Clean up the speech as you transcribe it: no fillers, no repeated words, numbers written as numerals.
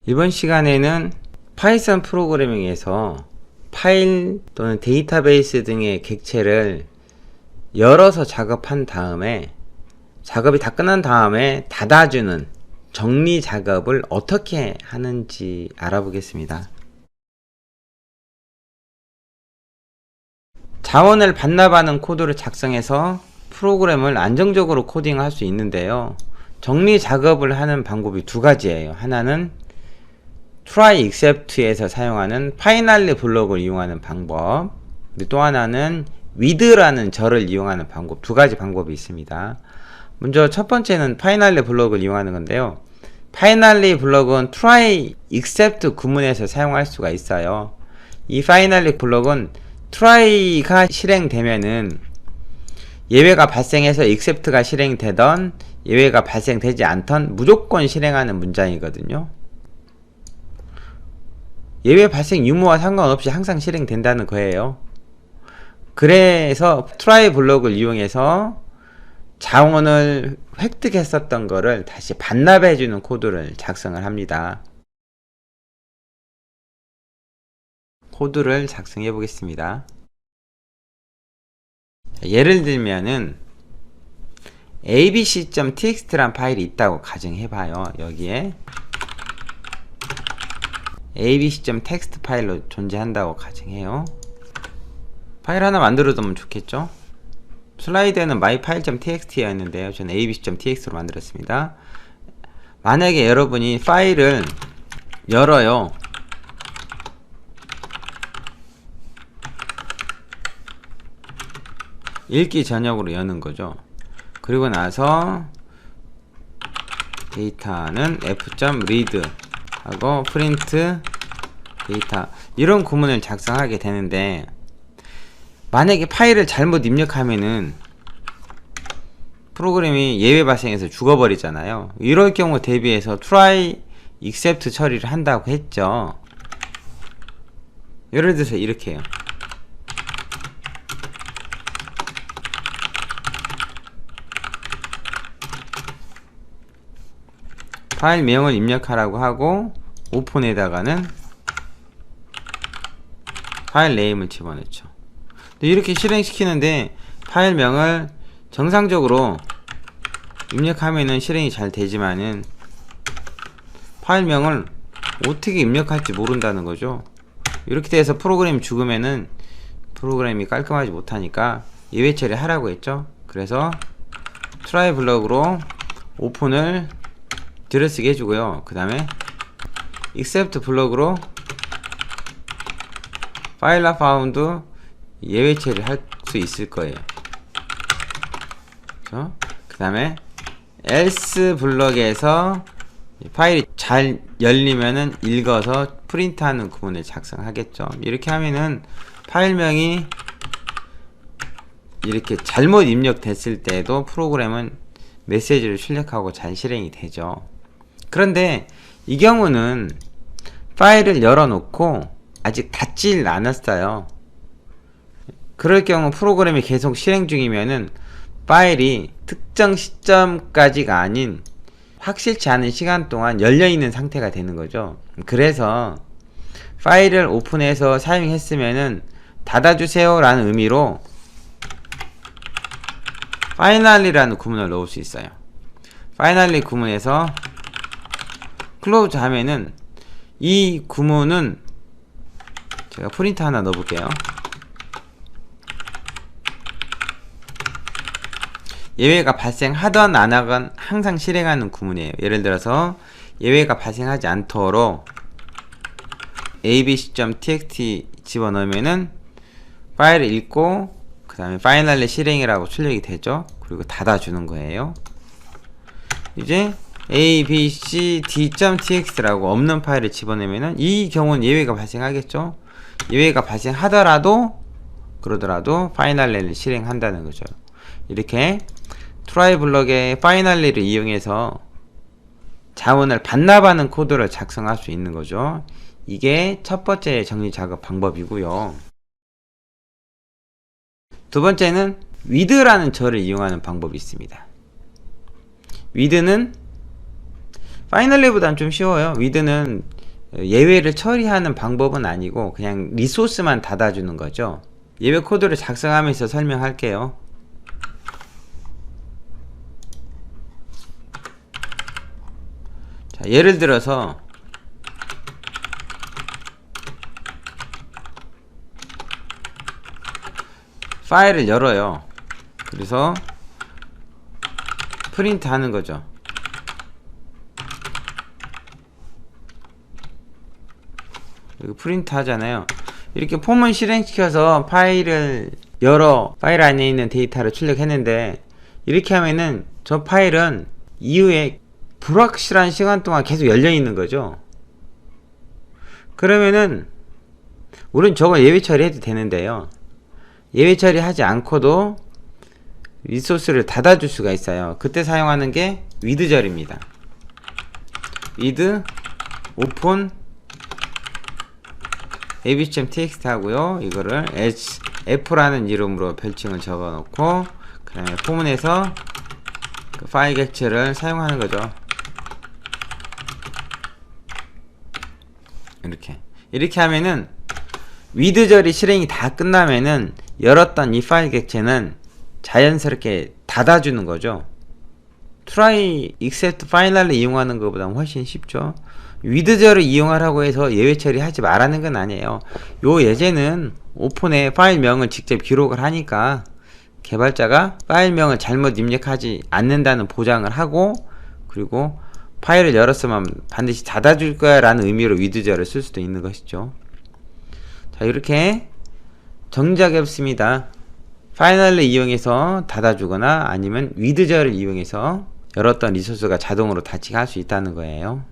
이번 시간에는 파이썬 프로그래밍에서 파일 또는 데이터베이스 등의 객체를 열어서 작업한 다음에 작업이 다 끝난 다음에 닫아주는 정리 작업을 어떻게 하는지 알아보겠습니다. 자원을 반납하는 코드를 작성해서 프로그램을 안정적으로 코딩할 수 있는데요. 정리 작업을 하는 방법이 두 가지예요. 하나는 try except에서 사용하는 finally 블록을 이용하는 방법, 또 하나는 with라는 절을 이용하는 방법, 두 가지 방법이 있습니다. 먼저 첫 번째는 finally 블록을 이용하는 건데요. finally 블록은 try except 구문에서 사용할 수가 있어요. 이 finally 블록은 try가 실행되면은 예외가 발생해서 except가 실행되던 예외가 발생되지 않던 무조건 실행하는 문장이거든요. 예외 발생 유무와 상관없이 항상 실행된다는 거예요. 그래서 try 블록을 이용해서 자원을 획득했었던 거를 다시 반납해주는 코드를 작성을 합니다. 코드를 작성해 보겠습니다. 예를 들면은 abc.txt란 파일이 있다고 가정해봐요. 여기에 abc.txt 파일로 존재한다고 가정해요. 파일 하나 만들어두면 좋겠죠? 슬라이드에는 myfile.txt였는데요. 저는 abc.txt로 만들었습니다. 만약에 여러분이 파일을 열어요. 읽기 전역으로 여는 거죠. 그리고 나서 데이터는 f.read 하고 프린트 데이터 이런 구문을 작성하게 되는데, 만약에 파일을 잘못 입력하면은 프로그램이 예외 발생해서 죽어버리잖아요. 이럴 경우 대비해서 try except 처리를 한다고 했죠. 예를 들어서 이렇게 해요. 파일명을 입력하라고 하고 오픈에다가는 파일 네임을 집어넣죠. 이렇게 실행시키는데 파일명을 정상적으로 입력하면은 실행이 잘 되지만은 파일명을 어떻게 입력할지 모른다는 거죠. 이렇게 돼서 프로그램이 죽으면은 프로그램이 깔끔하지 못하니까 예외 처리 하라고 했죠. 그래서 try 블럭으로 오픈을 들여쓰게 해주고요. 그 다음에 except 블럭으로 file not found 예외 처리를 할 수 있을 거예요. 그 다음에 else 블럭에서 파일이 잘 열리면은 읽어서 프린트하는 구문을 작성하겠죠. 이렇게 하면은 파일명이 이렇게 잘못 입력됐을 때도 프로그램은 메시지를 출력하고 잘 실행이 되죠. 그런데 이 경우는 파일을 열어놓고 아직 닫질 않았어요. 그럴 경우 프로그램이 계속 실행 중이면은 파일이 특정 시점까지가 아닌 확실치 않은 시간 동안 열려있는 상태가 되는 거죠. 그래서 파일을 오픈해서 사용했으면은 닫아주세요 라는 의미로 finally 라는 구문을 넣을 수 있어요. finally 구문에서 close 하면은 이 구문은 제가 프린트 하나 넣어볼게요. 예외가 발생하던 안 하건 항상 실행하는 구문이에요. 예를 들어서 예외가 발생하지 않도록 abc.txt 집어넣으면은 파일을 읽고 그 다음에 finally 실행이라고 출력이 되죠. 그리고 닫아주는 거예요. 이제 abcd.txt라고 없는 파일을 집어넣으면은 이 경우는 예외가 발생하겠죠. 예외가 발생하더라도 그러더라도 finally를 실행한다는 거죠. 이렇게 try 블럭의 finally를 이용해서 자원을 반납하는 코드를 작성할 수 있는 거죠. 이게 첫 번째 정리 작업 방법이고요. 두 번째는 with라는 절을 이용하는 방법이 있습니다. with는 파이널리보다는 좀 쉬워요. 위드는 예외를 처리하는 방법은 아니고 그냥 리소스만 닫아주는 거죠. 예외 코드를 작성하면서 설명할게요. 자, 예를 들어서 파일을 열어요. 그래서 프린트 하는 거죠. 여기 프린트 하잖아요. 이렇게 폼을 실행시켜서 파일을 열어 파일 안에 있는 데이터를 출력했는데, 이렇게 하면은 저 파일은 이후에 불확실한 시간 동안 계속 열려 있는 거죠. 그러면은 우린 저걸 예외 처리해도 되는데요, 예외 처리하지 않고도 리소스를 닫아줄 수가 있어요. 그때 사용하는 게 위드절입니다. with open abc.txt 하고요, 이거를 as f라는 이름으로 별칭을 적어 놓고, 그 다음에 포문에서 그 파일 객체를 사용하는 거죠. 이렇게 하면은 위드절이 실행이 다 끝나면은 열었던 이 파일 객체는 자연스럽게 닫아주는 거죠. try except final을 이용하는 것보다 훨씬 쉽죠. 위드절을 이용하라고 해서 예외 처리하지 말라는 건 아니에요. 요 예제는 오픈에 파일명을 직접 기록을 하니까 개발자가 파일명을 잘못 입력하지 않는다는 보장을 하고, 그리고 파일을 열었으면 반드시 닫아줄 거야 라는 의미로 위드절을 쓸 수도 있는 것이죠. 자, 이렇게 정작이 없습니다. 파이널을 이용해서 닫아주거나 아니면 위드절을 이용해서 열었던 리소스가 자동으로 닫히게 할 수 있다는 거예요.